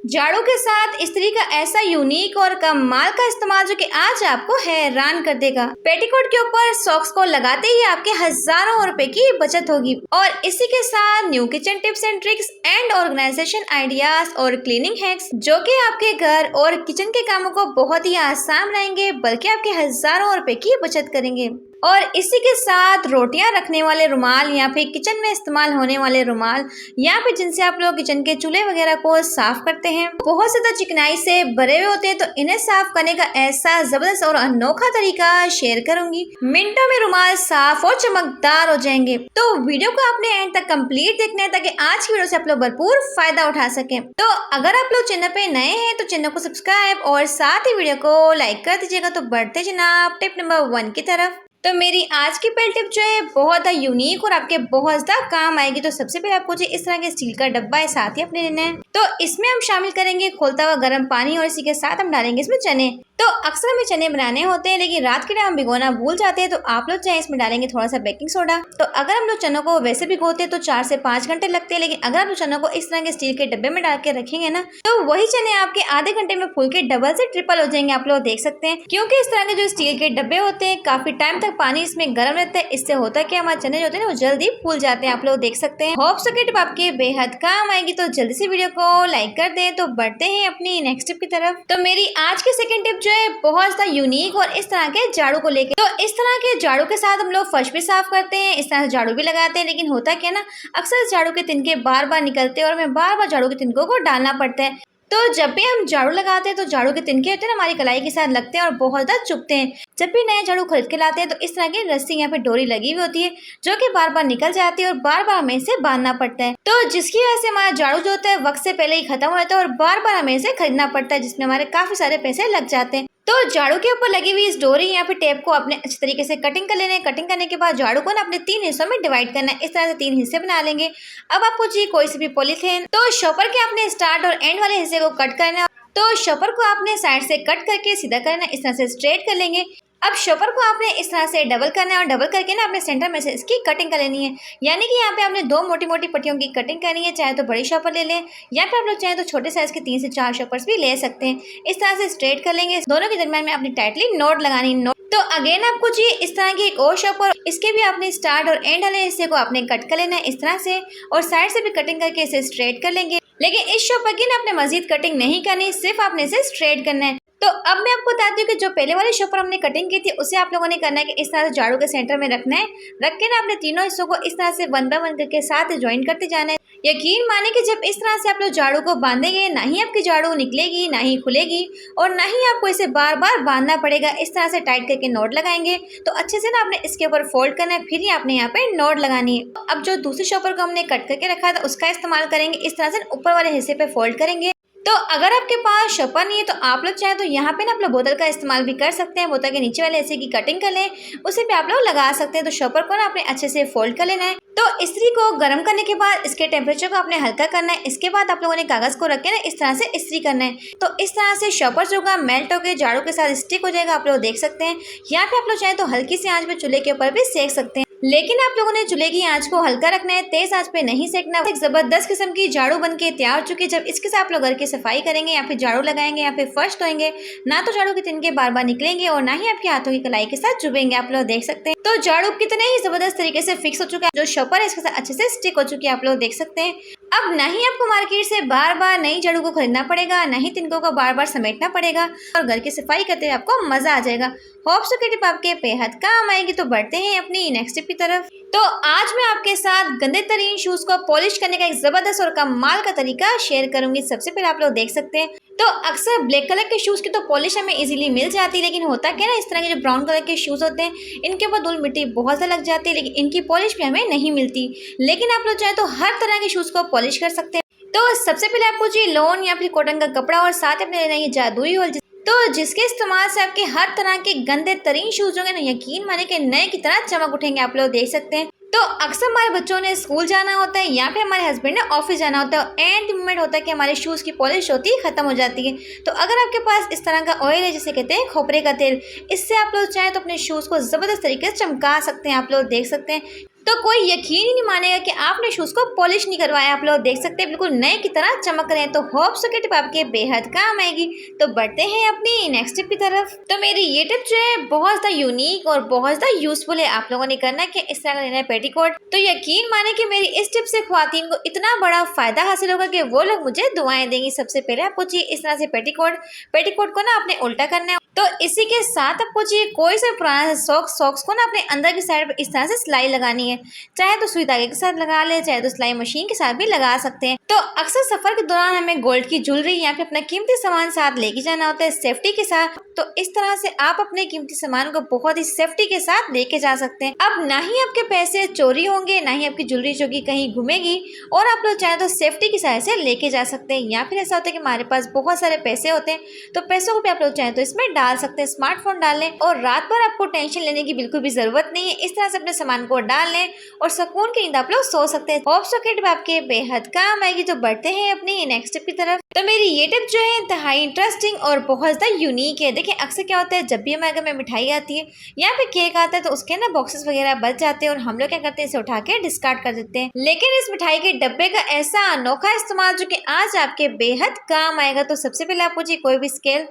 झाड़ू के साथ इस्त्री का ऐसा यूनिक और कमाल का इस्तेमाल जो कि आज आपको हैरान कर देगा। पेटीकोट के ऊपर सॉक्स को लगाते ही आपके हजारों रुपए की बचत होगी और इसी के साथ new kitchen tips and tricks and organisation ideas और क्लीनिंग हैक्स जो कि आपके घर और किचन के कामों को बहुत ही आसान बनाएंगे, बल्कि आपके हजारों रुपए की बचत करेंगे। और इसी के साथ रोटियां रखने वाले रुमाल या फिर किचन में इस्तेमाल होने वाले रुमाल या फिर जिनसे आप लोग किचन के चूल्हे वगैरह को साफ करते हैं, बहुत ज्यादा चिकनाई से भरे हुए होते हैं, तो इन्हें साफ करने का ऐसा जबरदस्त और अनोखा तरीका शेयर करूंगी। मिनटों में रुमाल साफ और चमकदार हो जाएंगे। तो वीडियो को आपने एंड तक कंप्लीट देखना है ताकि आज की वीडियो से आप लोग भरपूर फायदा उठा सके। तो अगर आप लोग चैनल पे नए हैं तो चैनल को सब्सक्राइब और साथ ही वीडियो को लाइक कर दीजिएगा। तो बढ़ते जनाब टिप नंबर 1 की तरफ। तो मेरी आज की पहली टिप जो है बहुत यूनिक और आपके बहुत ज्यादा काम आएगी। तो सबसे पहले आपको जो इस तरह के स्टील का डब्बा है साथ ही अपने लेना है। तो इसमें हम शामिल करेंगे खोलता हुआ गर्म पानी और इसी के साथ हम डालेंगे इसमें चने। तो अक्सर हमें चने बनाने होते हैं लेकिन रात के टाइम हम भिगोना भूल जाते हैं, तो आप लोग चाहे इसमें डालेंगे थोड़ा सा बेकिंग सोडा। तो अगर हम लोग चनों को वैसे भिगोते हैं तो 4 से 5 घंटे लगते हैं, लेकिन अगर आप लोग चनों को इस तरह के स्टील के डब्बे में डाल के रखेंगे ना, तो वही चने आपके आधे घंटे में फूल के डबल से ट्रिपल हो जाएंगे। आप लोग देख सकते हैं, क्योंकि इस तरह के जो स्टील के डब्बे होते हैं काफी टाइम तक पानी इसमें गर्म रहता है। इससे होता है कि हमारे चने जो होते हैं ना वो जल्दी फूल जाते हैं। आप लोग देख सकते हैं। होप सो कि टिप आपके बेहद काम आएगी। तो जल्दी से वीडियो को लाइक कर दें। तो बढ़ते हैं अपनी नेक्स्ट टिप की तरफ। तो मेरी आज की सेकंड टिप जो है बहुत यूनिक और इस तरह के झाड़ू को लेकर। तो इस तरह के झाड़ू के साथ हम लोग फर्श भी साफ करते हैं, इस तरह से झाड़ू भी लगाते हैं, लेकिन होता क्या ना, अक्सर झाड़ू के तिनके बार बार निकलते हैं और हमें बार बार झाड़ू के तिनकों को डालना पड़ता है। तो जब भी हम झाड़ू लगाते हैं तो झाड़ू के तिनके होते हैं ना हमारी कलाई के साथ लगते हैं और बहुत ज्यादा चुभते हैं। जब भी नया झाड़ू खरीद के लाते हैं तो इस तरह की रस्सी या फिर डोरी लगी हुई होती है जो कि बार बार निकल जाती है और बार बार हमें इसे बांधना पड़ता है। तो जिसकी वजह से हमारा झाड़ू जो होता है वक्त से पहले ही खत्म हो जाता है और बार बार हमें इसे खरीदना पड़ता है, जिसमें हमारे काफी सारे पैसे लग जाते हैं। तो झाड़ू के ऊपर लगी हुई इस डोरी या फिर टेप को अपने अच्छे तरीके से कटिंग कर लेना है। कटिंग करने के बाद झाड़ू को ना अपने 3 हिस्सों में डिवाइड करना है। इस तरह से 3 हिस्से बना लेंगे। अब आपको चाहिए कोई सी भी पॉलीथीन। तो शॉपर के अपने स्टार्ट और एंड वाले हिस्से को कट करना है। तो शॉपर को आपने साइड से कट करके सीधा करना है, इस तरह से स्ट्रेट कर लेंगे। अब शॉपर को आपने इस तरह से डबल करना है और डबल करके ना अपने सेंटर में से इसकी कटिंग कर लेनी है। यानी कि यहाँ पे आपने 2 मोटी मोटी पट्टियों की कटिंग करनी है। चाहे तो बड़ी शॉपर ले लें या फिर आप लोग चाहे तो छोटे साइज के 3 से 4 शॉपर्स भी ले सकते हैं। इस तरह से स्ट्रेट कर लेंगे। दोनों के दरम्यान में अपनी टाइटली नोट लगानी है। तो अगेन आपको चाहिए इस तरह की एक और शॉपर। इसके भी आपने स्टार्ट और एंड वाले हिस्से को आपने कट कर लेना है इस तरह से, और साइड से भी कटिंग करके इसे स्ट्रेट कर लेंगे। लेकिन इस शॉपर की ना आपने मजीद कटिंग नहीं करनी, सिर्फ आपने इसे स्ट्रेट करना है। तो अब मैं आपको बताती हूँ कि जो पहले वाले शॉपर हमने कटिंग की थी उसे आप लोगों ने करना है कि इस तरह से झाड़ू के सेंटर में रखना है। रख के ना अपने तीनों हिस्सों को इस तरह से 1 बाय 1 करके साथ ज्वाइन करते जाना है। यकीन माने कि जब इस तरह से आप लोग झाड़ू को बांधेंगे, ना ही आपकी झाड़ू निकलेगी, ना ही खुलेगी और ना ही आपको इसे बार बार बांधना पड़ेगा। इस तरह से टाइट करके नोट लगाएंगे। तो अच्छे से ना आपने इसके ऊपर फोल्ड करना है, फिर ही आपने यहाँ पे नोट लगानी है। अब जो दूसरी शॉपर को हमने कट करके रखा था उसका इस्तेमाल करेंगे। इस तरह से ऊपर वाले हिस्से पे फोल्ड करेंगे। तो अगर आपके पास शॉपर नहीं है तो आप लोग चाहे तो यहाँ पे ना आप लोग बोतल का इस्तेमाल भी कर सकते हैं। बोतल के नीचे वाले हिस्से की कटिंग कर लें, उसे भी आप लोग लगा सकते हैं। तो शॉपर को ना आपने अच्छे से फोल्ड कर लेना है। तो इस्त्री को गर्म करने के बाद इसके टेम्परेचर को आपने हल्का करना है। इसके बाद आप लोगों ने कागज को रख के ना इस तरह से इस्त्री करना है। तो इस तरह से शॉपर जो का मेल्ट होकर झाड़ू के साथ स्टिक हो जाएगा। आप लोग देख सकते हैं। यहाँ पे आप लोग चाहे तो हल्की सी आंच पे चूल्हे के ऊपर भी सेक सकते हैं, लेकिन आप लोगों ने चूल्हे की आंच को हल्का रखना है, तेज आंच पे नहीं सेकना। एक जबरदस्त किस्म की झाड़ू बन के तैयार हो चुकी है। जब इसके साथ आप लोग घर की सफाई करेंगे या फिर झाड़ू लगाएंगे या फिर फर्श धोएंगे, ना तो झाड़ू के तिनके बार बार निकलेंगे और ना ही आपके हाथों की कलाई के साथ चुभेंगे। आप लोग देख सकते हैं। तो झाड़ू कितने ही जबरदस्त तरीके से फिक्स हो चुका है। जो शॉपर है इसके साथ अच्छे से स्टिक हो चुकी है। आप लोग देख सकते हैं। अब नहीं आपको मार्केट से बार बार नई झाड़ू को खरीदना पड़ेगा, नहीं तिनकों को बार बार समेटना पड़ेगा और घर की सफाई करते हुए आपको मजा आ जाएगा। होप सो कि टिप आपके बेहद काम आएगी। तो बढ़ते हैं अपनी नेक्स्ट टिप की तरफ। तो आज मैं आपके साथ गंदे तरीन शूज को पॉलिश करने का एक जबरदस्त और कमाल का तरीका शेयर करूंगी। सबसे पहले आप लोग देख सकते हैं। तो अक्सर ब्लैक कलर के शूज की तो पॉलिश हमें इजीली मिल जाती है, लेकिन होता क्या ना, इस तरह के जो ब्राउन कलर के शूज होते हैं इनके ऊपर धूल मिट्टी बहुत ज्यादा लग जाती है, लेकिन इनकी पॉलिश भी हमें नहीं मिलती। लेकिन आप लोग चाहे तो हर तरह के शूज को पॉलिश कर सकते हैं। तो सबसे पहले आपको चाहिए लॉन या फिर कॉटन का कपड़ा और साथ अपने लेना ये जादुई होल, तो जिसके इस्तेमाल से आपके हर तरह के गंदे तरीन शूज होंगे ना, यकीन माने कि नए की तरह चमक उठेंगे। आप लोग देख सकते हैं। तो अक्सर हमारे बच्चों ने स्कूल जाना होता है या फिर हमारे हस्बैंड ने ऑफिस जाना होता है, एंड मोमेंट होता है कि हमारे शूज़ की पॉलिश होती है खत्म हो जाती है। तो अगर आपके पास इस तरह का ऑयल है जिसे कहते हैं खोपरे का तेल, इससे आप लोग चाहें तो अपने शूज़ को ज़बरदस्त तरीके से चमका सकते हैं। आप लोग देख सकते हैं। तो कोई यकीन ही नहीं मानेगा कि आपने शूज को पॉलिश नहीं करवाया। आप लोग देख सकते हैं बिल्कुल नए की तरह चमक रहे हैं। तो होप सो कि टिप आपके बेहद काम आएगी। तो बढ़ते हैं अपनी नेक्स्ट टिप की तरफ। तो मेरी ये टिप जो है बहुत ज़्यादा यूनिक और बहुत ज़्यादा यूजफुल है। आप लोगों ने करना है कि इस तरह का लेना है पेटीकोट। तो यकीन माने कि मेरी इस टिप से ख्वातीन को इतना बड़ा फायदा हासिल होगा कि वो लोग मुझे दुआएं देंगी। सबसे पहले आपको चाहिए इस तरह से पेटीकोट को ना आपने उल्टा करना है। तो इसी के साथ आपको चाहिए कोई सा पुराना सॉक्स को ना अपने अंदर की साइड पर इस तरह से सिलाई लगानी है। चाहे तो सुई धागे के साथ लगा ले, चाहे तो सिलाई मशीन के साथ भी लगा सकते हैं। तो अक्सर सफर के दौरान हमें गोल्ड की ज्वेलरी या फिर अपना कीमती सामान साथ लेके जाना होता है सेफ्टी के साथ। तो इस तरह से आप अपने कीमती सामान को बहुत ही सेफ्टी के साथ लेके जा सकते हैं। अब ना ही आपके पैसे चोरी होंगे, ना ही आपकी ज्वेलरी जो कि कहीं घूमेगी, और आप लोग चाहे तो सेफ्टी की साइड से लेके जा सकते हैं। या फिर ऐसा होता है कि हमारे पास बहुत सारे पैसे होते हैं, तो पैसों को भी आप लोग चाहे तो इसमें डाल सकते हैं। स्मार्टफोन डाल लें और रात भर आपको टेंशन लेने की बिल्कुल भी जरूरत नहीं है। इस तरह से अपने सामान को डाल लें और सुकून की नींद आप लोग सो सकते हैं। होप सो कि टिप आपके बेहद काम आएगी। तो बढ़ते हैं अपनी नेक्स्ट टिप की तरफ। तो मेरी ये टिप जो है इंतहाई इंटरेस्टिंग और बहुत ज़्यादा यूनिक है। देखिए अक्सर क्या होता है, जब भी हमारे घर में मिठाई आती है या फिर केक आता है तो उसके ना बॉक्सेस वगैरह बच जाते हैं और हम लोग क्या करते हैं, इसे उठा के डिस्कार्ड कर देते हैं। लेकिन इस मिठाई के डब्बे का ऐसा अनोखा इस्तेमाल जो कि आज आपके बेहद काम आएगा। तो सबसे पहले आपको चाहिए कोई भी स्केल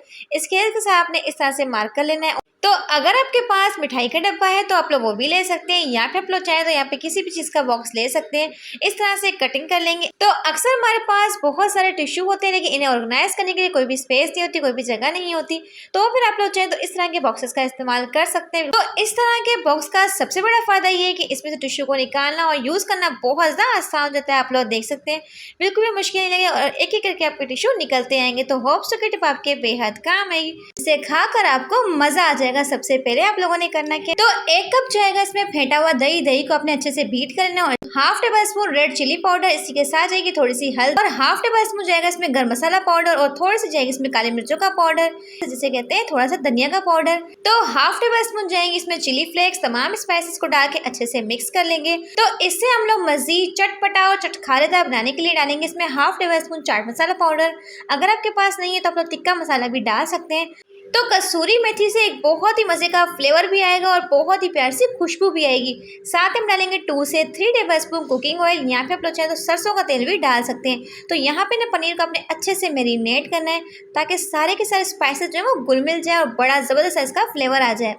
के साथ आपने इस तरह से मार्क कर लेना है। तो अगर आपके पास मिठाई का डब्बा है तो आप लोग वो भी ले सकते हैं, या फिर आप लोग चाहे तो यहाँ पे किसी भी चीज़ का बॉक्स ले सकते हैं। इस तरह से कटिंग कर लेंगे। तो अक्सर हमारे पास बहुत सारे टिश्यू होते हैं, लेकिन इन्हें ऑर्गेनाइज करने के लिए कोई भी स्पेस नहीं होती, कोई भी जगह नहीं होती। तो फिर आप लोग चाहे तो इस तरह के बॉक्सेस का इस्तेमाल कर सकते हैं। तो इस तरह के बॉक्स का सबसे बड़ा फायदा ये है कि इसमें से टिश्यू को निकालना और यूज़ करना बहुत ज़्यादा आसान हो जाता है। आप लोग देख सकते हैं बिल्कुल भी मुश्किल नहीं लगेगा और एक एक करके आपके टिश्यू निकलते आएंगे। तो होप सो कि टिप आपके बेहद काम आएगी। इसे खाकर आपको मजा आ जाएगा। सबसे पहले आप लोगों ने करना क्या, तो 1 कप जाएगा इसमें फेंटा हुआ दही को अपने अच्छे से बीट कर लेना और half tablespoon red chilli powder, इसी के साथ जाएगी थोड़ी सी हल्दी और हाफ टेबल स्पून जाएगा इसमें गरम मसाला पाउडर और थोड़ी सी जाएगी इसमें काली मिर्चों का पाउडर, जिसे कहते हैं थोड़ा सा धनिया का पाउडर। तो हाफ टेबल स्पून जाएंगे इसमें चिली फ्लेक्स। तमाम स्पाइसेस को डाल के अच्छे से मिक्स कर लेंगे। तो इससे हम लोग मजीद चटपटा और चटखारेदार बनाने के लिए डालेंगे इसमें half table spoon chaat masala powder. अगर आपके पास नहीं है तो आप लोग तिक्का मसाला भी डाल सकते हैं। तो कसूरी मेथी से एक बहुत ही मजे का फ्लेवर भी आएगा और बहुत ही प्यारी सी खुशबू भी आएगी। साथ हम डालेंगे 2 से 3 टेबल स्पून कुकिंग ऑयल, यहाँ पे आप लोग चाहे तो सरसों का तेल भी डाल सकते हैं। तो यहाँ पे ना पनीर को आपने अच्छे से मैरिनेट करना है ताकि सारे के सारे स्पाइसेस जो है वो घुल मिल जाए और बड़ा ज़बरदस्त इसका फ्लेवर आ जाए।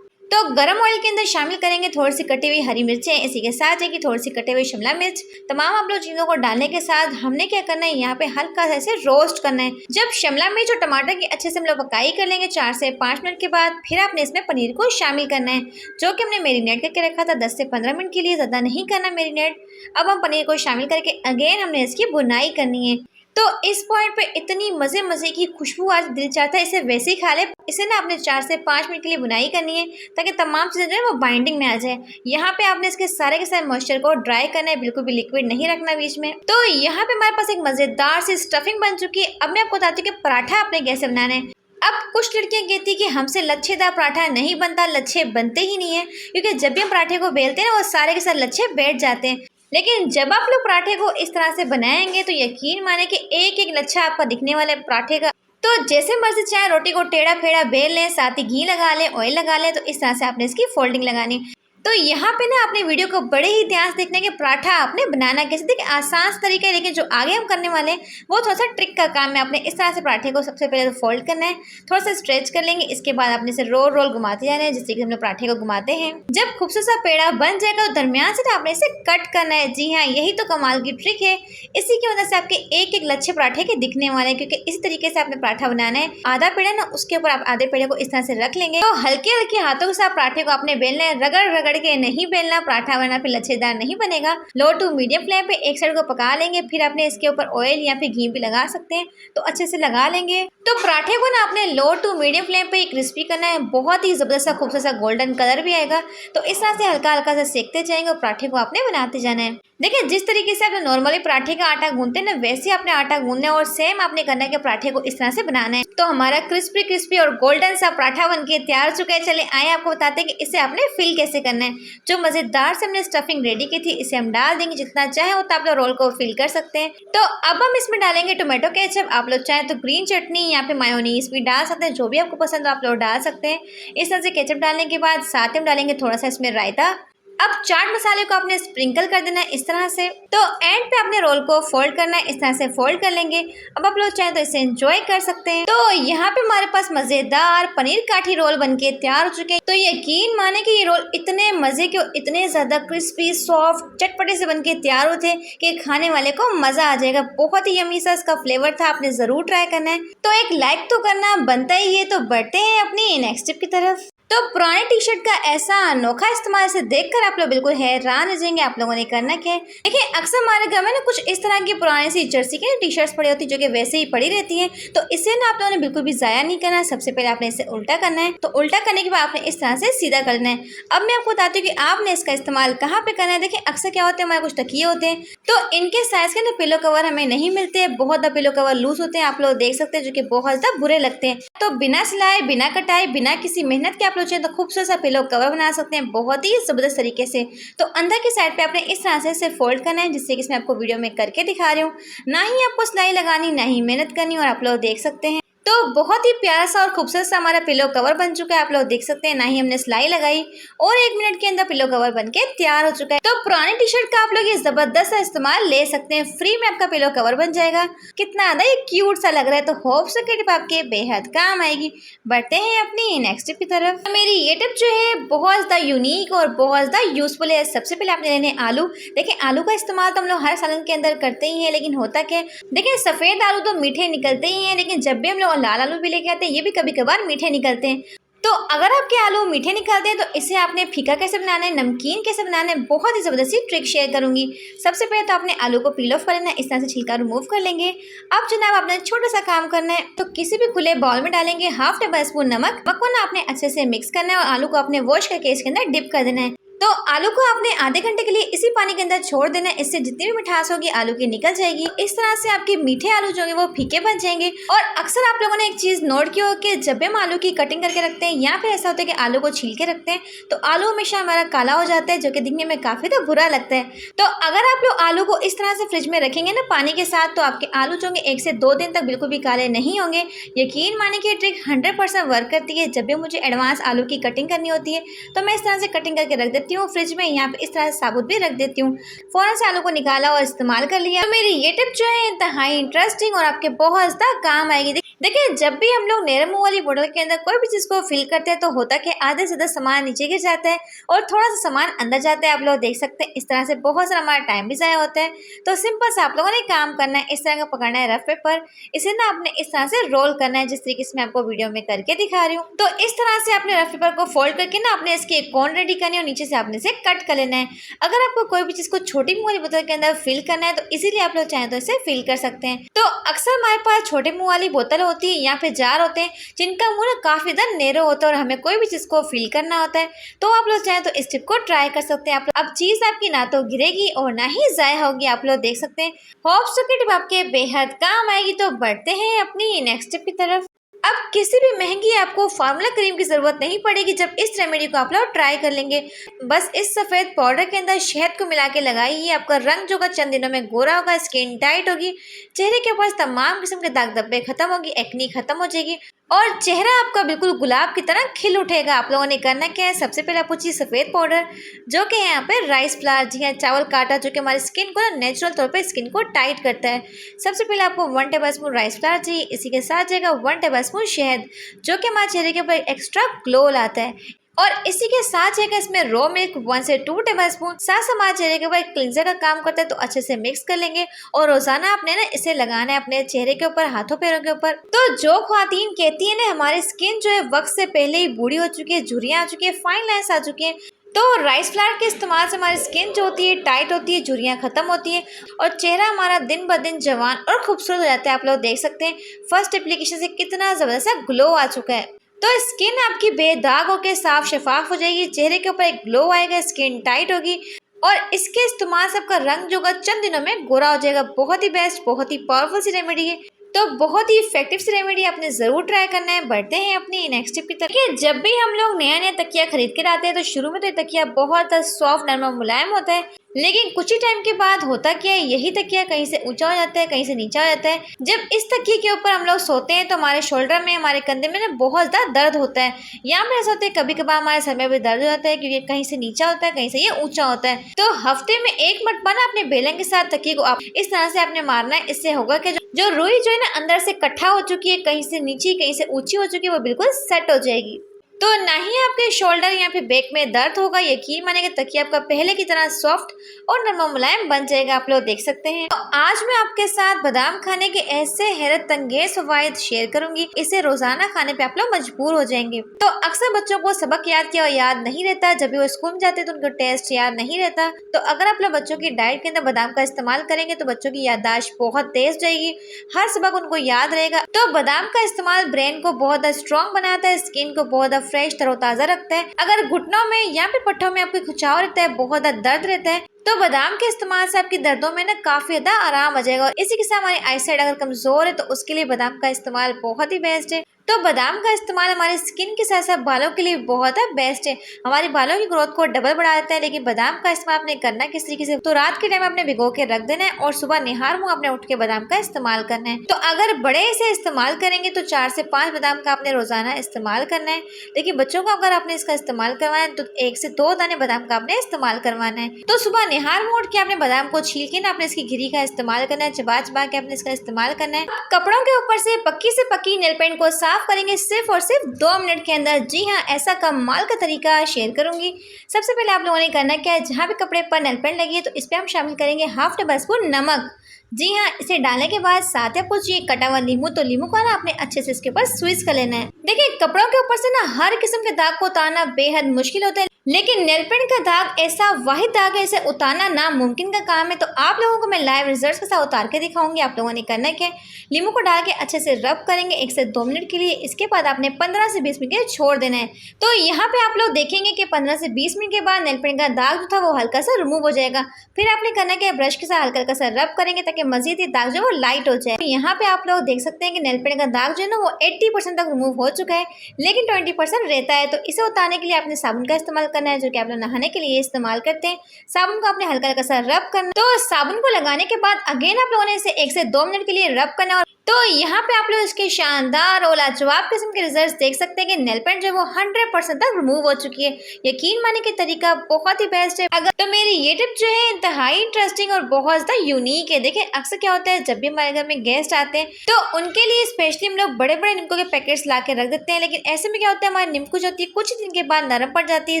तो गरम ऑयल के अंदर शामिल करेंगे थोड़ी सी कटी हुई हरी मिर्चें, इसी के साथ जाएगी थोड़ी सी कटे हुए शिमला मिर्च। तमाम आप लोग चीज़ों को डालने के साथ हमने क्या करना है, यहाँ पे हल्का सा ऐसे रोस्ट करना है। जब शिमला मिर्च और टमाटर की अच्छे से हम लोग पकाई कर लेंगे 4 से 5 मिनट के बाद, फिर आपने इसमें पनीर को शामिल करना है जो कि हमने मैरिनेट करके रखा था 10 से 15 मिनट के लिए, ज़्यादा नहीं करना मैरिनेट। अब हम पनीर को शामिल करके अगेन हमने इसकी भुनाई करनी है। तो इस पॉइंट पे इतनी मज़े की खुशबू आज दिल चाहता है इसे वैसे ही खा ले। इसे ना आपने 4 से 5 मिनट के लिए बुनाई करनी है ताकि तमाम चीज़ें जो है वो बाइंडिंग में आ जाए। यहाँ पे आपने इसके सारे के सारे मॉइस्चर को ड्राई करना है, बिल्कुल भी लिक्विड नहीं रखना बीच में। तो यहाँ पे हमारे पास एक मज़ेदार सी स्टफिंग बन चुकी है। अब मैं आपको बताती हूँ कि पराठा आपने कैसे बनाना है। अब कुछ लड़कियां कहती कि हमसे लच्छेदार पराठा नहीं बनता, लच्छे बनते ही नहीं है, क्योंकि जब भी हम पराठे को बेलते हैं ना वो सारे के सारे लच्छे बैठ जाते हैं। लेकिन जब आप लोग पराठे को इस तरह से बनाएंगे तो यकीन माने कि एक एक लच्छा आपका दिखने वाला है पराठे का। तो जैसे मर्जी चाहे रोटी को टेढ़ा फेढ़ा बेल लें, साथ ही घी लगा लें, ऑयल लगा लें। तो इस तरह से आपने इसकी फोल्डिंग लगानी। तो यहाँ पे ना आपने वीडियो को बड़े ही ध्यान से देखना है कि पराठा आपने बनाना कैसे। देखिए आसान तरीका है, लेकिन जो आगे हम करने वाले हैं वो थोड़ा सा ट्रिक का काम है। आपने इस तरह से पराठे को सबसे पहले तो फोल्ड करना है, थोड़ा सा स्ट्रेच कर लेंगे। इसके बाद आपने इसे रोल घुमाते जाना है जैसे कि हम लोग पराठे को घुमाते हैं। जब खूबसूरत सा पेड़ा बन जाएगा तो दरमियान से आपने इसे कट करना है। जी हाँ, यही तो कमाल की ट्रिक है। इसी की वजह से आपके एक एक लच्छे पराठे के दिखने वाले हैं, क्योंकि इस तरीके से आपने पराठा बनाना है। आधा पेड़ा ना उसके ऊपर आप आधे पेड़े को इस तरह से रख लेंगे। तो हल्के हल्के हाथों के साथ पराठे को आपने बेलना है, रगड़ के नहीं बेलना। पराठा बना फिर लच्छेदार नहीं बनेगा। लो टू मीडियम फ्लेम पे एक साइड को पका लेंगे, फिर आपने इसके ऊपर ऑयल या फिर घी भी लगा सकते हैं। तो अच्छे से लगा लेंगे। तो पराठे को ना आपने लो टू मीडियम फ्लेम पे क्रिस्पी करना है। बहुत ही जबरदस्त सा खूबसूरत सा गोल्डन कलर भी आएगा। तो इस तरह से हल्का हल्का सा सेकते जाएंगे और पराठे को आपने बनाते जाना है। देखिए जिस तरीके से आपने नॉर्मली पराठे का आटा गूंथते हैं ना, वैसे आपने आटा गूंथना है और सेम आपने करना है कि पराठे को इस तरह से बनाना है। तो हमारा क्रिस्पी और गोल्डन सा पराठा बनके तैयार हो चुका है। चले आए आपको बताते हैं कि इसे आपने फिल कैसे करना है। जो मजेदार से हमने स्टफिंग रेडी की थी इसे हम डाल देंगे। जितना चाहे उतना आप लोग रोल को फिल कर सकते हैं। तो अब हम इसमें डालेंगे टोमेटो केचप। आप लोग चाहे तो ग्रीन चटनी या फिर मायोनीज भी डाल सकते हैं, जो भी आपको पसंद हो आप लोग डाल सकते हैं। इस तरह से केचप डालने के बाद साथ में डालेंगे थोड़ा सा इसमें रायता। अब चाट मसाले को आपने स्प्रिंकल कर देना है इस तरह से। तो एंड पे आपने रोल को फोल्ड करना है, इस तरह से फोल्ड कर लेंगे। अब आप लोग चाहें तो इसे एंजॉय कर सकते हैं। तो यहाँ पे हमारे पास मजेदार पनीर काठी रोल बनके तैयार हो चुके हैं। तो यकीन माने कि ये रोल इतने मजे के और इतने ज्यादा क्रिस्पी सॉफ्ट चटपटे से बनके तैयार होते कि खाने वाले को मजा आ जाएगा। बहुत ही यम्मी सा इसका फ्लेवर था, आपने जरूर ट्राई करना है। तो एक लाइक तो करना बनता ही है। तो बढ़ते हैं अपनी नेक्स्ट टिप की तरफ। तो पुराने टी शर्ट का ऐसा अनोखा इस्तेमाल से देखकर आप लोग बिल्कुल हैरान हो जाएंगे। आप लोगों ने करना क्या है, देखिए अक्सर हमारे घर में ना कुछ इस तरह की पुरानी सी जर्सी की टी शर्ट्स पड़ी होती है जो कि वैसे ही पड़ी रहती हैं। तो इसे ना आप लोगों ने बिल्कुल भी जाया नहीं करना। सबसे पहले आपने इसे उल्टा करना है। तो उल्टा करने के बाद आपने इस तरह से सीधा करना है। अब मैं आपको बताती हूँ कि आपने इसका इस्तेमाल कहाँ पे करना है। देखिए अक्सर क्या होते हैं, हमारे कुछ तकिए होते हैं तो इनके साइज के ना पिलो कवर हमें नहीं मिलते, बहुत ज्यादा पिलो कवर लूज होते हैं, आप लोग देख सकते हैं, जो कि बहुत ज्यादा बुरे लगते हैं। तो बिना सिलाई, बिना कटाई, बिना किसी मेहनत के आप लोग चाहें तो खूबसूरत पिलो कवर बना सकते हैं बहुत ही जबरदस्त तरीके से। तो अंदर की साइड पे आपने इस तरह से इसे फोल्ड करना है, जिससे कि इसमें आपको वीडियो में करके दिखा रही हूँ। ना ही आपको सिलाई लगानी, ना ही मेहनत करनी, और आप लोग देख सकते हैं। तो बहुत ही प्यारा सा और खूबसूरत सा हमारा पिलो कवर बन चुका है, आप लोग देख सकते हैं। ना ही हमने सिलाई लगाई और 1 मिनट के अंदर पिलो कवर बनके तैयार हो चुका है। तो पुराने टी शर्ट का आप लोग ये जबरदस्त इस्तेमाल ले सकते हैं, फ्री में आपका पिलो कवर बन जाएगा। कितना ज्यादा ये क्यूट सा लग रहा है। तो होप सो कि टिप आपके बेहद काम आएगी। बढ़ते हैं अपनी नेक्स्ट टिप की तरफ। तो मेरी ये टिप जो है बहुत ज्यादा यूनिक और बहुत ज्यादा यूजफुल है। सबसे पहले आपने लेने आलू। देखिए आलू का इस्तेमाल तो हम लोग हर सालन के अंदर करते ही है, लेकिन होता क्या है, देखिए सफेद आलू तो मीठे निकलते ही हैं, लेकिन जब भी हम लोग लाल आलू भी लेके आते हैं ये भी कभी कभार मीठे निकलते हैं। तो अगर आपके आलू मीठे निकलते हैं तो इसे आपने फीका कैसे बनाना है, नमकीन कैसे बनाना है, बहुत ही जबरदस्ती ट्रिक शेयर करूंगी। सबसे पहले तो आपने आलू को पील ऑफ कर लेना है, इस तरह से छिलका रिमूव कर लेंगे। अब जनाब आपने छोटा सा काम करना है। तो किसी भी खुले बाउल में डालेंगे ½ टेबल स्पून नमक को ना आपने अच्छे से मिक्स करना है और आलू को आपने वॉश करके इसके अंदर डिप कर देना है। तो आलू को आपने आधे घंटे के लिए इसी पानी के अंदर छोड़ देना है, इससे जितनी भी मिठास होगी आलू की निकल जाएगी। इस तरह से आपके मीठे आलू जो है वो फीके बन जाएंगे। और अक्सर आप लोगों ने एक चीज नोट की हो कि जब भी हम आलू की कटिंग करके रखते हैं या फिर ऐसा होता है कि आलू को छील के रखते हैं तो आलू हमेशा हमारा काला हो जाता है, जो कि दिखने में काफी तो बुरा लगता है। तो अगर आप लोग आलू को इस तरह से फ्रिज में रखेंगे ना पानी के साथ, तो आपके आलू जो होंगे 1 से 2 दिन तक बिल्कुल भी काले नहीं होंगे। यकीन माने कि ट्रिक 100% वर्क करती है। जब भी मुझे एडवांस आलू की कटिंग करनी होती है तो मैं इस तरह से कटिंग करके रख देती हूँ फ्रिज में, यहाँ पे इस तरह से साबुत भी रख देती हूँ। फौरन से आलू को निकाला और इस्तेमाल कर लिया। तो मेरी ये टिप जो है इंतहाई इंटरेस्टिंग और आपके बहुत ज्यादा काम आएगी। देखिए जब भी हम लोग नरम मुंह वाली बोतल के अंदर कोई भी चीज को फिल करते हैं तो होता कि आधे से ज्यादा सामान नीचे गिर जाता है और थोड़ा सा सामान अंदर जाता है। आप लोग देख सकते हैं इस तरह से बहुत सारा हमारा टाइम भी जाया होता है। तो सिंपल से आप लोगों ने काम करना है, इस तरह का पकड़ना है रफ पेपर, इसे ना आपने इस तरह से रोल करना है, जिस तरीके से मैं आपको वीडियो में करके दिखा रही हूँ। तो इस तरह से आपने रफ पेपर को फोल्ड करके ना आपने इसकी एक कोन रेडी करनी है और नीचे से आपने इसे कट कर लेना है। अगर आपको कोई भी चीज को छोटी मुंह वाली बोतल के अंदर फिल करना है तो इसीलिए आप लोग चाहें तो इसे फिल कर सकते हैं। तो अक्सर हमारे पास छोटे मुंह वाली बोतल होती है या फिर जार होते हैं जिनका मुंह ना काफी ज्यादा नैरो होता है और हमें कोई भी चीज को फिल करना होता है। तो आप लोग चाहें तो इस टिप को ट्राई कर सकते हैं। अब चीज आपकी ना तो गिरेगी और ना ही जाया होगी। आप लोग देख सकते हैं। होप सो कि टिप आपके बेहद काम आएगी। तो बढ़ते हैं अपनी नेक्स्ट टिप की तरफ। अब किसी भी महंगी आपको फार्मूला क्रीम की जरूरत नहीं पड़ेगी जब इस रेमेडी को आप लोग ट्राई कर लेंगे। बस इस सफेद पाउडर के अंदर शहद को मिला के लगाइए। आपका रंग जो चंद दिनों में गोरा होगा, स्किन टाइट होगी, चेहरे के ऊपर तमाम किस्म के दाग धब्बे खत्म होगी, एक्नी खत्म हो जाएगी और चेहरा आपका बिल्कुल गुलाब की तरह खिल उठेगा। आप लोगों ने करना क्या है, सबसे पहले आपको चाहिए सफेद पाउडर जो कि यहाँ पे राइस फ्लावर, जी हाँ चावल का आटा, जो कि हमारी स्किन को ना नेचुरल तौर पे स्किन को टाइट करता है। सबसे पहले आपको 1 टेबल स्पून राइस फ्लावर चाहिए। इसी के साथ जाएगा 1 टेबल स्पून शहद, जो कि हमारे चेहरे के ऊपर एक्स्ट्रा ग्लो लाता है। और इसी के साथ जाएगा इसमें रो मिल्क 1 से 2 टेबल स्पून। साथ हमारे चेहरे के ऊपर एक क्लिंजर का काम करता है। तो अच्छे से मिक्स कर लेंगे और रोजाना आपने ना इसे लगाना है अपने चेहरे के ऊपर, हाथों पैरों के ऊपर। तो जो ख्वातीन कहती है ना हमारी स्किन जो है वक्त से पहले ही बूढ़ी हो चुकी है, झुर्रियां आ चुकी है, फाइन लाइंस आ चुकी है, तो राइस फ्लावर के इस्तेमाल से हमारी स्किन जो होती है टाइट होती है, झुर्रियां खत्म होती है और चेहरा हमारा दिन ब दिन जवान और खूबसूरत हो जाता है। आप लोग देख सकते हैं फर्स्ट एप्लीकेशन से कितना जबरदस्त ग्लो आ चुका है। तो स्किन आपकी बेदाग होकर साफ शफाफ हो जाएगी, चेहरे के ऊपर एक ग्लो आएगा, स्किन टाइट होगी और इसके इस्तेमाल से आपका रंग जो होगा चंद दिनों में गोरा हो जाएगा। बहुत ही बेस्ट, बहुत ही पावरफुल सी रेमेडी है। तो बहुत ही इफेक्टिव सी रेमेडी आपने जरूर ट्राई करना है। बढ़ते हैं अपनी नेक्स्ट टिप की तरफ। जब भी हम लोग नया नया तकिया खरीद के लाते हैं तो शुरू में तो ये तकिया बहुत सॉफ्ट नरम और मुलायम होता है, लेकिन कुछ ही टाइम के बाद होता क्या है, यही तकिया कहीं से ऊंचा हो जाता है, कहीं से नीचा हो जाता है। जब इस तकिए के ऊपर हम लोग सोते हैं तो हमारे शोल्डर में, हमारे कंधे में ना बहुत ज़्यादा दर्द होता है। यहाँ पर ऐसा होता है कभी कभार हमारे सर में भी दर्द हो जाता है, क्योंकि कहीं से नीचा होता है, कहीं से ये ऊंचा होता है। तो हफ्ते में एक मरतबा ना अपने बेलन के साथ तकिए को आप इस तरह से आपने मारना है। इससे होगा कि जो रुई जो है ना अंदर से इकट्ठा हो चुकी है, कहीं से नीची कहीं से ऊंची हो चुकी है, वो बिल्कुल सेट हो जाएगी। तो ना ही आपके शोल्डर या फिर बैक में दर्द होगा। यकीन मानिए कि तकिया आपका पहले की तरह सॉफ्ट और नरम और मुलायम बन जाएगा। आप लोग देख सकते हैं। तो आज मैं आपके साथ बादाम खाने के ऐसे हैरत अंगेज फवायद शेयर करूंगी, इसे रोजाना खाने पे आप लोग मजबूर हो जाएंगे। तो अक्सर बच्चों को सबक याद किया और याद नहीं रहता, जब भी वो स्कूल में जाते हैं तो उनको टेस्ट याद नहीं रहता। तो अगर आप लोग बच्चों की डाइट के अंदर बादाम का इस्तेमाल करेंगे तो बच्चों की याददाश्त बहुत तेज जाएगी, हर सबक उनको याद रहेगा। तो बादाम का इस्तेमाल ब्रेन को बहुत स्ट्रॉन्ग बनाता है, स्किन को बहुत फ्रेश तरोताजा रखता है। अगर घुटनों में या फिर पट्टों में आपको खिंचाव रहता है, बहुत दर्द रहता है, तो बादाम के इस्तेमाल से आपकी दर्दों में ना काफी ज्यादा आराम आ जाएगा। और इसी के साथ हमारी आईसाइट अगर कमजोर है तो उसके लिए बादाम का इस्तेमाल बहुत ही बेस्ट है। तो बादाम का इस्तेमाल हमारे स्किन के साथ साथ बालों के लिए बहुत बेस्ट है। हमारे बालों की ग्रोथ को डबल बढ़ा देता है। लेकिन बादाम का इस्तेमाल आपने करना किस तरीके से, तो रात के टाइम आपने भिगो के रख देना है और सुबह निहार मुंह आपने उठ के बादाम का इस्तेमाल करना है। तो अगर बड़े से इस्तेमाल करेंगे तो 4 से 5 बादाम का आपने रोजाना इस्तेमाल करना है। लेकिन बच्चों को अगर आपने इसका इस्तेमाल करवाना है तो 1 से 2 दाने बादाम का आपने इस्तेमाल करवाना है। तो सुबह निहार मुंह उठ के आपने बादाम को छील के ना आपने इसकी गिरी का इस्तेमाल करना है, चबा चबा के आपने इसका इस्तेमाल करना है। कपड़ों के ऊपर से पक्की नेल पेंट को साफ करेंगे सिर्फ और सिर्फ 2 मिनट के अंदर। जी हाँ, ऐसा कमाल का तरीका शेयर करूंगी। सबसे पहले आप लोगों ने करना क्या है, जहाँ भी कपड़े पर नेल पेंट लगी है तो इस पे हम शामिल करेंगे हाफ टेबल स्पून नमक। जी हाँ, इसे डालने के बाद साथ ही आपको चाहिए कटा हुआ नींबू। तो नींबू को ना आपने अच्छे से इसके ऊपर स्क्वीज कर लेना है। देखिए, कपड़ों के ऊपर से ना हर किस्म के दाग को उतारना बेहद मुश्किल होता है, लेकिन नेल पेंट का दाग ऐसा वाहिद दाग है, इसे उतारना नामुमकिन का काम है। तो आप लोगों को मैं लाइव रिजल्ट्स के साथ उतार के दिखाऊंगी। आप लोगों ने करना क्या है, नींबू को डाल के अच्छे से रब करेंगे 1 से 2 मिनट के लिए। इसके बाद आपने 15 से 20 मिनट के लिए छोड़ देना है। तो यहाँ पे आप लोग देखेंगे कि 15 से 20 मिनट के बाद नेल पेंट का दाग जो था वो हल्का सा रिमूव हो जाएगा। फिर आपने करना क्या है, ब्रश के साथ हल्का सा रब करेंगे ताकि मजीद ये दाग जो वो लाइट हो जाए। यहाँ पे आप लोग देख सकते हैं कि नेल पेंट का दाग जो है ना वो 80% तक रिमूव हो चुका है, लेकिन 20% रहता है। तो इसे उतारने के लिए आपने साबुन का इस्तेमाल करना है, जो कि आप लोग नहाने के लिए इस्तेमाल करते हैं। साबुन को आपने हल्का हल्का सा रब करना। तो साबुन को लगाने के बाद अगेन आप लोगों ने इसे 1 से 2 मिनट के लिए रब करना। और तो यहाँ पे आप लोग इसके शानदार और लाजवाब किस्म के रिजल्ट्स देख सकते हैं कि नेल पेंट जो वो 100% तक रिमूव हो चुकी है। यकीन माने कि तरीका बहुत ही बेस्ट है। अगर तो मेरी ये टिप जो है इंतहाई इंटरेस्टिंग और बहुत ज्यादा यूनिक है। देखिए, अक्सर क्या होता है, जब भी हमारे घर में गेस्ट आते हैं तो उनके लिए स्पेशली हम लोग बड़े बड़े निम्को के पैकेट्स ला के रख देते हैं। लेकिन ऐसे में क्या होता है, हमारी निम्को जो होती है कुछ दिन के बाद नरम पड़ जाती है,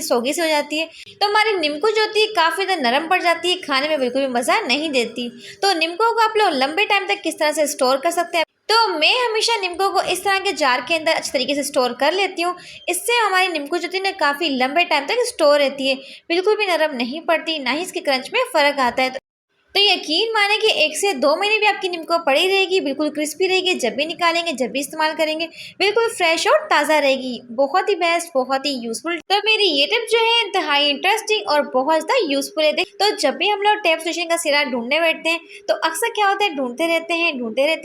सोगी से हो जाती है। तो हमारी निम्को जो होती है काफी ज्यादा नरम पड़ जाती है, खाने में बिल्कुल भी मजा नहीं देती। तो निम्को को आप लोग लंबे टाइम तक किस तरह से स्टोर कर सकते हैं, तो मैं हमेशा निम्को को इस तरह के जार के अंदर अच्छे तरीके से स्टोर कर लेती हूँ। इससे हमारी निम्को जो है ना काफ़ी लंबे टाइम तक स्टोर रहती है, बिल्कुल भी नरम नहीं पड़ती, ना ही इसके क्रंच में फ़र्क आता है। तो यकीन माने कि 1 से 2 महीने भी आपकी निम्को पड़ी रहेगी, बिल्कुल क्रिस्पी रहेगी। जब भी निकालेंगे, जब भी इस्तेमाल करेंगे, बिल्कुल फ्रेश और ताज़ा रहेगी। बहुत ही बेस्ट, बहुत ही यूजफुल। तो मेरी ये टिप जो है इंतहाई इंटरेस्टिंग और बहुत ज़्यादा यूजफुल है। तो जब भी हम लोग टैप स्टेशन का सिरा ढूंढने बैठते हैं तो अक्सर क्या होता है, ढूंढते रहते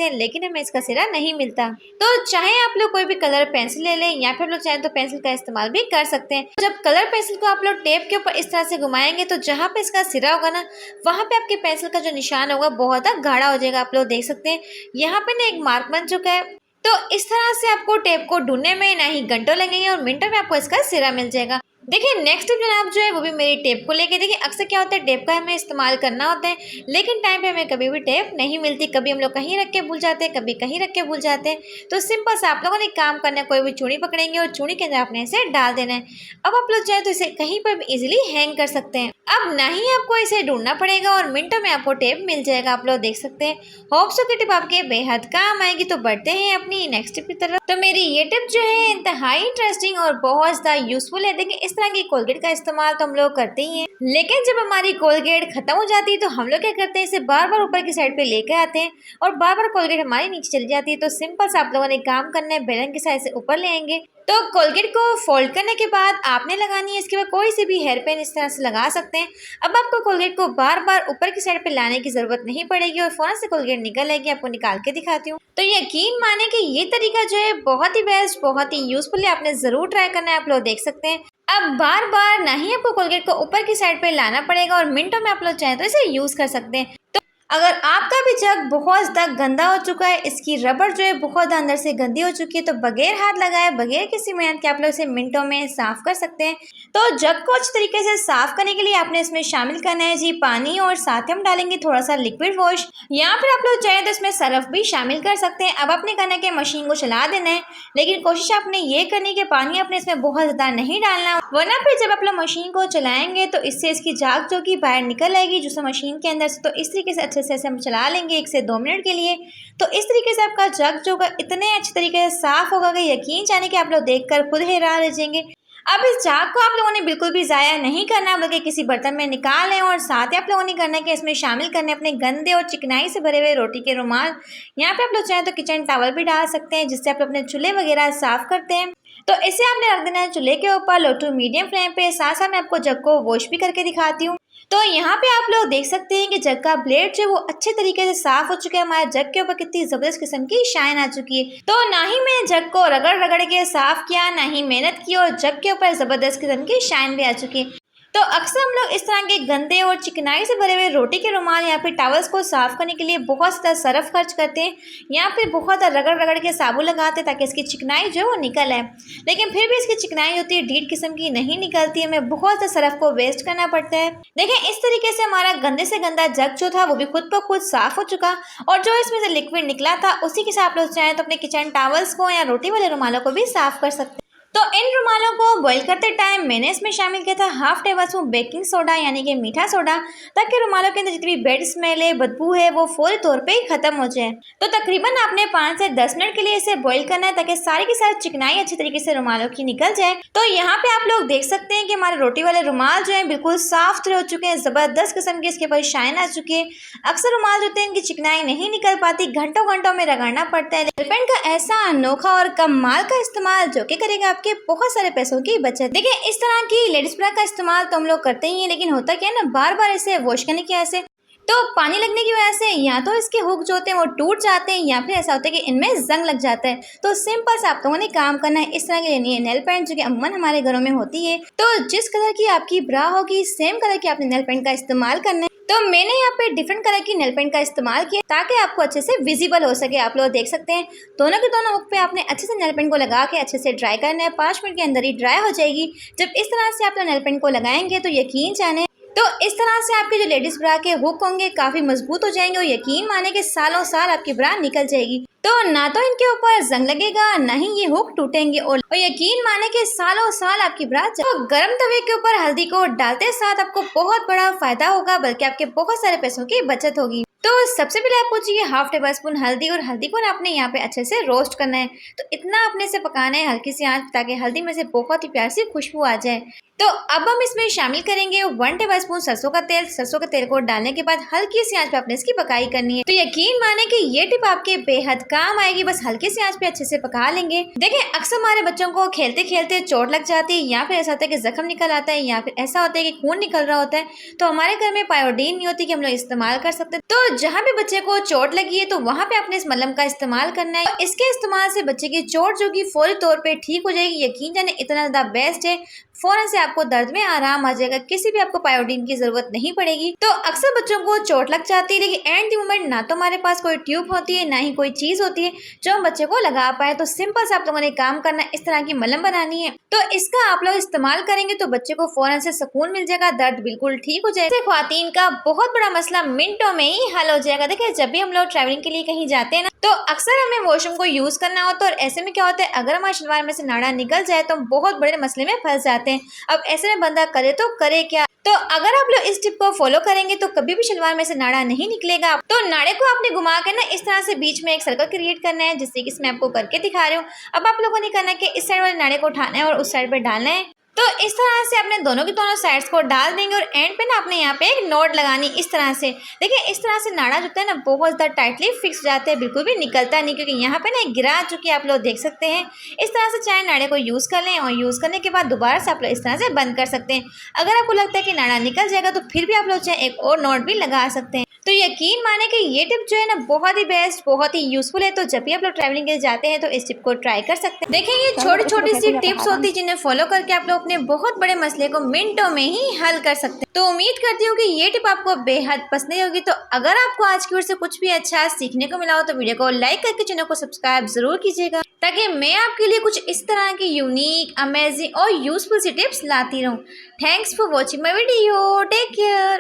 हैं लेकिन हमें इसका सिरा नहीं मिलता। तो चाहे आप लोग कोई भी कलर पेंसिल ले लें या फिर आप लोग चाहें तो पेंसिल का इस्तेमाल भी कर सकते हैं। जब कलर पेंसिल को आप लोग टेप के ऊपर इस तरह से घुमाएंगे तो जहाँ पे इसका सिरा होगा ना, वहाँ पे आपके पेंसिल का जो निशान होगा बहुत गाढ़ा हो जाएगा। आप लोग देख सकते हैं यहाँ पे ना एक मार्क बन चुका है। तो इस तरह से आपको टेप को ढूंढने में ना ही घंटों लगेंगे और मिनटों में आपको इसका सिरा मिल जाएगा। देखिए, नेक्स्ट टिप जनाब जो है वो भी मेरी टेप को लेके। देखिए, अक्सर क्या होता है, टेप का हमें इस्तेमाल करना होता है लेकिन टाइम पे हमें कभी भी टेप नहीं मिलती। कभी हम लोग कहीं रख के भूल जाते हैं, कभी कहीं रख के भूल जाते हैं। तो सिंपल सा आप लोगों ने काम करना है, कोई भी चूड़ी पकड़ेंगे और चूड़ी के अंदर आपने इसे डाल देना है। अब आप लोग चाहे तो इसे कहीं पर भी इजिली हैंग कर सकते हैं। अब ना ही आपको इसे ढूंढना पड़ेगा और मिनटों में आपको टेप मिल जाएगा। आप लोग देख सकते हैं। होप सो की टिप आपके बेहद काम आएगी। तो बढ़ते हैं अपनी नेक्स्ट टिप की तरफ। तो मेरी ये टिप जो है इंतहाई इंटरेस्टिंग और बहुत ज़्यादा यूजफुल है। देखिए, इस तरह की कोलगेट का इस्तेमाल तो हम लोग करते ही हैं, लेकिन जब हमारी कोलगेट खत्म हो जाती है तो हम लोग क्या करते हैं, इसे बार बार ऊपर की साइड पे लेके आते हैं और बार बार कोलगेट हमारी नीचे चली जाती है। तो सिंपल सा आप लोगों ने काम करना है, बेलन की साइड से ऊपर ले आएंगे। तो कोलगेट को फोल्ड करने के बाद आपने लगानी है, इसके बाद कोई से भी हेयर पेन इस तरह से लगा सकते हैं। अब आपको कोलगेट को बार बार ऊपर की साइड पे लाने की जरूरत नहीं पड़ेगी और फौरन से कोलगेट निकल आएगी। आपको निकाल के दिखाती हूँ। तो यकीन माने कि ये तरीका जो है बहुत ही बेस्ट, बहुत ही यूजफुल है। आपने जरूर ट्राई करना है। आप लोग देख सकते हैं। अब बार बार ना ही आपको कोलगेट को ऊपर की साइड पे लाना पड़ेगा और मिनटों में आप लोग चाहें तो इसे यूज़ कर सकते हैं। तो अगर आपका भी जग बहुत ज़्यादा गंदा हो चुका है, इसकी रबड़ जो है बहुत अंदर से गंदी हो चुकी है, तो बगैर हाथ लगाए, बगैर किसी मेहनत के आप लोग इसे मिनटों में साफ़ कर सकते हैं। तो जग को अच्छी तरीके से साफ़ करने के लिए आपने इसमें शामिल करना है जी पानी, और साथ ही हम डालेंगे थोड़ा सा लिक्विड वॉश। यहाँ पर आप लोग चाहें तो इसमें सरफ भी शामिल कर सकते हैं। अब आपने करना है कि मशीन को चला देना है, लेकिन कोशिश आपने ये करनी है कि पानी आपने इसमें बहुत ज़्यादा नहीं डालना, वरना फिर जब आप लोग मशीन को चलाएंगे तो इससे इसकी झाग जो कि बाहर निकल आएगी जो मशीन के अंदर से। तो इस तरीके से अच्छे से हम चला लेंगे 1 से 2 मिनट के लिए। तो इस तरीके से आपका जग जो होगा इतने अच्छे तरीके से साफ होगा कि यकीन जाने कि आप लोग देखकर खुद हैरान रह जाएंगे। अब इस झाग को आप लोगों ने बिल्कुल भी ज़ाया नहीं करना, आप लोग किसी बर्तन में निकाल लें, और साथ ही आप लोगों ने करना है कि इसमें शामिल करने अपने गंदे और चिकनाई से भरे हुए रोटी के रुमाल। यहाँ पे आप लोग चाहें तो किचन टॉवल भी डाल सकते हैं, जिससे आप अपने चूल्हे वगैरह साफ करते हैं। तो इसे आपने रख देना है चूल्हे के ऊपर लो टू मीडियम फ्लेम पे। साथ साथ मैं आपको जग को वॉश भी करके दिखाती हूँ। तो यहाँ पे आप लोग देख सकते हैं कि जग का ब्लेड जो है वो अच्छे तरीके से साफ हो चुका है। हमारे जग के ऊपर कितनी जबरदस्त किस्म की शाइन आ चुकी है। तो ना ही मैंने जग को रगड़ रगड़ के साफ किया, ना ही मेहनत की, और जग के ऊपर जबरदस्त किस्म की शाइन भी आ चुकी है। तो अक्सर हम लोग इस तरह के गंदे और चिकनाई से भरे हुए रोटी के रुमाल या फिर टॉवल्स को साफ करने के लिए बहुत ज़्यादा सरफ खर्च करते हैं, या फिर बहुत रगड़ रगड़ के साबुन लगाते हैं ताकि इसकी चिकनाई जो है वो निकल आए। लेकिन फिर भी इसकी चिकनाई होती है ढीठ किस्म की नहीं निकलती है, हमें बहुत सा सरफ को वेस्ट करना पड़ता है। देखें इस तरीके से हमारा गंदे से गंदा जग जो था वो भी खुद ब खुद साफ हो चुका, और जो इसमें से लिक्विड निकला था उसी के साथ आप लोग चाहें तो अपने किचन टॉवल्स को या रोटी वाले रुमालों को भी साफ कर सकते हैं। तो इन रुमालों को बॉईल करते टाइम मैंने इसमें शामिल किया था half table spoon baking soda यानी कि मीठा सोडा, ताकि रुमालों के अंदर जितनी भी बैड स्मेल है, बदबू है, वो फौरी तौर पे ही खत्म हो जाए। तो तकरीबन आपने 5 से 10 मिनट के लिए इसे बॉईल करना है ताकि सारी की सारी चिकनाई अच्छी तरीके से रुमालों की निकल जाए। तो यहाँ पे आप लोग देख सकते हैं कि हमारे रोटी वाले रुमाल जो है बिल्कुल साफ सुथरे हो चुके हैं, जबरदस्त किस्म की इसके ऊपर शाइन आ चुकी है। अक्सर रुमाल जो होते हैं इनकी चिकनाई नहीं निकल पाती, घंटों घंटों में रगड़ना पड़ता है। नेल पेंट का ऐसा अनोखा और कमाल का इस्तेमाल जो कि करेगा आपके बहुत सारे पैसों की बचत। देखिए इस तरह की लेडीज ब्रा का इस्तेमाल तो हम लोग करते ही हैं, लेकिन होता क्या है ना, बार बार इसे वॉश करने की वजह से, तो पानी लगने की वजह से या तो इसके हुक जो होते हैं वो टूट जाते हैं, या फिर ऐसा होता है कि इनमें जंग लग जाता है। तो सिंपल से आप लोगों ने काम करना है, इस तरह की लेनी है नेल पेंट जो कि अमूमन हमारे घरों में होती है। तो जिस कलर की आपकी ब्रा होगी सेम कलर की आपने नेल पेंट का इस्तेमाल करना है। तो मैंने यहाँ पे डिफरेंट कलर की नेल पेंट का इस्तेमाल किया ताकि आपको अच्छे से विजिबल हो सके। आप लोग देख सकते हैं दोनों के दोनों हुक पे आपने अच्छे से नेल पेंट को लगा के अच्छे से ड्राई करना है। 5 मिनट के अंदर ही ड्राई हो जाएगी। जब इस तरह से आप लोग नेल पेंट को लगाएंगे तो यकीन जाने, तो इस तरह से आपके जो लेडीज ब्रा के हुक होंगे काफ़ी मजबूत हो जाएंगे, और यकीन माने कि सालों साल आपकी ब्रा निकल जाएगी। तो ना तो इनके ऊपर जंग लगेगा, ना ही ये हुक टूटेंगे, और यकीन माने कि सालों साल आपकी ब्रा। तो गर्म तवे के ऊपर हल्दी को डालते साथ आपको बहुत बड़ा फायदा होगा, बल्कि आपके बहुत सारे पैसों की बचत होगी। तो सबसे पहले आपको चाहिए हाफ टेबल स्पून हल्दी, और हल्दी को ना आपने यहाँ पे अच्छे से रोस्ट करना है। तो इतना आपने इसे पकाना है हल्की सी आंच, ताकि हल्दी में से बहुत ही प्यारी सी खुशबू आ जाए। तो अब हम इसमें शामिल करेंगे 1 टेबल स्पून सरसों का तेल। सरसों का तेल को डालने के बाद हल्की सी आंच पे आपने इसकी पकाई करनी है। तो यकीन माने कि ये टिप आपके बेहद काम आएगी, बस हल्की सी आंच पे अच्छे से पका लेंगे। देखिए अक्सर हमारे बच्चों को खेलते खेलते चोट लग जाती है, या फिर ऐसा होता है कि जख्म निकल आता है, या फिर ऐसा होता है कि खून निकल रहा होता है। तो हमारे घर में पायोडीन नहीं होती कि हम लोग इस्तेमाल कर सकते। तो जहाँ पे बच्चे को चोट लगी है तो वहाँ पे आपने इस मलहम का इस्तेमाल करना है। इसके इस्तेमाल से बच्चे की चोट जो कि फौरी तौर पे ठीक हो जाएगी। यकीन जाने इतना ज़्यादा बेस्ट है, फौरन से आपको दर्द में आराम आ जाएगा, किसी भी आपको पायोडीन की जरूरत नहीं पड़ेगी। तो अक्सर बच्चों को चोट लग जाती है, लेकिन एंड द मोमेंट ना तो हमारे पास कोई ट्यूब होती है, ना ही कोई चीज होती है जो हम बच्चे को लगा पाए। तो सिंपल से आप लोगों ने काम करना है, इस तरह की मलहम बनानी है। तो इसका आप लोग इस्तेमाल करेंगे तो बच्चे को फौरन से सुकून मिल जाएगा, दर्द बिल्कुल ठीक हो जाएगा। ख्वातीन का बहुत बड़ा मसला मिनटों में ही हल हो जाएगा। देखिए जब भी हम लोग ट्रैवलिंग के लिए कहीं जाते हैं ना, तो अक्सर हमें वॉशरूम को यूज करना होता है, और ऐसे में क्या होता है, अगर हमारे शलवार में से नाड़ा निकल जाए तो हम बहुत बड़े मसले में फंस जाते हैं। अब ऐसे में बंदा करे तो करे क्या। तो अगर आप लोग इस टिप को फॉलो करेंगे तो कभी भी शलवार में से नाड़ा नहीं निकलेगा। तो नाड़े को आपने घुमा कर ना इस तरह से बीच में एक सर्कल क्रिएट करना है, जिससे कि इसमें आपको करके दिखा रही हूँ। अब आप लोगों ने करना है कि इस साइड वाले नाड़े को उठाना है और उस साइड पर डालना है। तो इस तरह से आपने दोनों की दोनों साइड्स को डाल देंगे, और एंड पे ना आपने यहाँ पे एक नोट लगानी इस तरह से। देखिए इस तरह से नाड़ा जो है ना बहुत ज़्यादा टाइटली फिक्स जाते हैं, बिल्कुल भी निकलता नहीं, क्योंकि यहाँ पे ना एक गिरा चुकी आप लोग देख सकते हैं। इस तरह से चाहे नाड़े को यूज़ कर लें, और यूज़ करने के बाद दोबारा से आप लोग इस तरह से बंद कर सकते हैं। अगर आपको लगता है कि नाड़ा निकल जाएगा तो फिर भी आप लोग चाहे एक और नोट भी लगा सकते हैं। तो यकीन माने कि ये टिप जो है ना बहुत ही बेस्ट, बहुत ही यूजफुल है। तो जब भी आप लोग ट्रैवलिंग के लिए जाते हैं तो इस टिप को ट्राई कर सकते हैं। देखिए ये छोटी छोटी सी टिप्स होती है जिन्हें फॉलो करके आप लोग अपने बहुत बड़े मसले को मिनटों में ही हल कर सकते हैं। तो उम्मीद करती हूँ कि ये टिप आपको बेहद पसंद होगी। तो अगर आपको आज की वीडियो से कुछ भी अच्छा सीखने को मिला हो तो वीडियो को लाइक करके चैनल को सब्सक्राइब जरूर कीजिएगा, ताकि मैं आपके लिए कुछ इस तरह की यूनिक, अमेजिंग और यूजफुल सी टिप्स लाती रहूं। Thanks for watching my video. Take care.